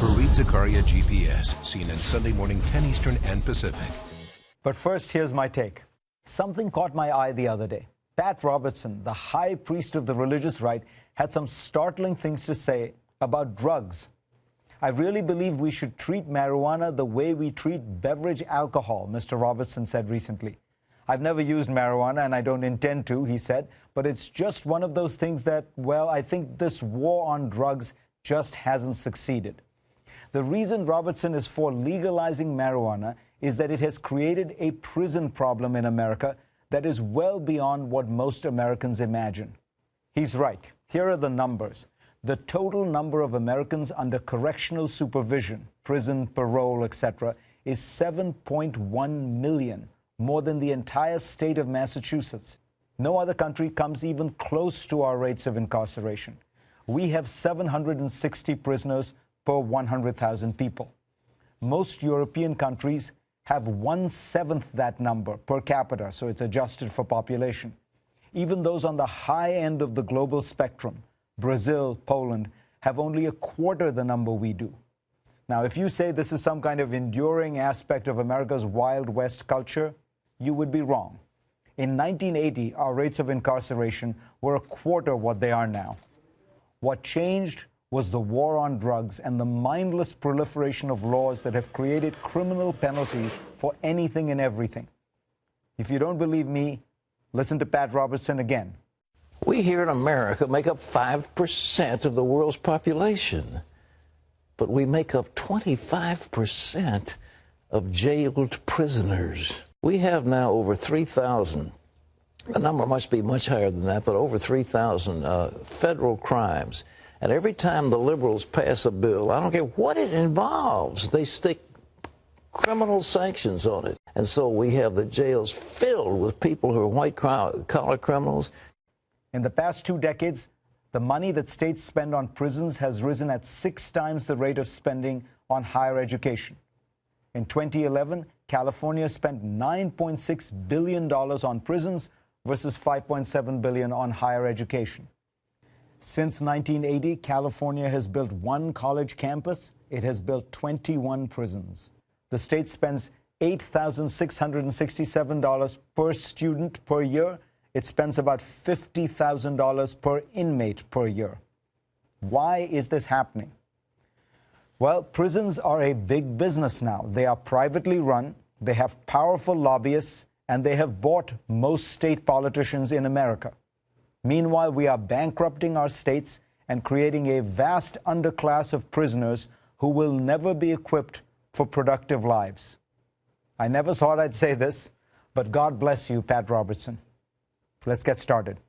Fareed Zakaria GPS, seen in Sunday morning 10 Eastern and Pacific. But first, here's my take. Something caught my eye the other day. Pat Robertson, the high priest of the religious right, had some startling things to say about drugs. I really believe we should treat marijuana the way we treat beverage alcohol, Mr. Robertson said recently. I've never used marijuana and I don't intend to, he said, but it's just one of those things that, well, I think this war on drugs just hasn't succeeded. The reason Robertson is for legalizing marijuana is that it has created a prison problem in America that is well beyond what most Americans imagine. He's right. Here are the numbers. The total number of Americans under correctional supervision, prison, parole, etc., is 7.1 million, more than the entire state of Massachusetts. No other country comes even close to our rates of incarceration. We have 760 prisoners per 100,000 people. Most European countries have 1/7 that number per capita, so it's adjusted for population. Even those on the high end of the global spectrum, Brazil, Poland, have only a quarter the number we do. Now, if you say this is some kind of enduring aspect of America's Wild West culture, you would be wrong. In 1980, our rates of incarceration were a quarter what they are now. What changed was the war on drugs and the mindless proliferation of laws that have created criminal penalties for anything and everything. If you don't believe me, listen to Pat Robertson again. We here in America make up 5% of the world's population, but we make up 25% of jailed prisoners. We have now over 3,000, the number must be much higher than that, but over 3,000 federal crimes. And every time the liberals pass a bill, I don't care what it involves, they stick criminal sanctions on it. And so we have the jails filled with people who are white-collar criminals. In the past 2 decades, the money that states spend on prisons has risen at 6 times the rate of spending on higher education. In 2011, California spent $9.6 billion on prisons versus $5.7 billion on higher education. Since 1980, California has built 1 college campus. It has built 21 prisons. The state spends $8,667 per student per year. It spends about $50,000 per inmate per year. Why is this happening? Well, prisons are a big business now. They are privately run, they have powerful lobbyists, and they have bought most state politicians in America. Meanwhile, we are bankrupting our states and creating a vast underclass of prisoners who will never be equipped for productive lives. I never thought I'd say this, but God bless you, Pat Robertson. Let's get started.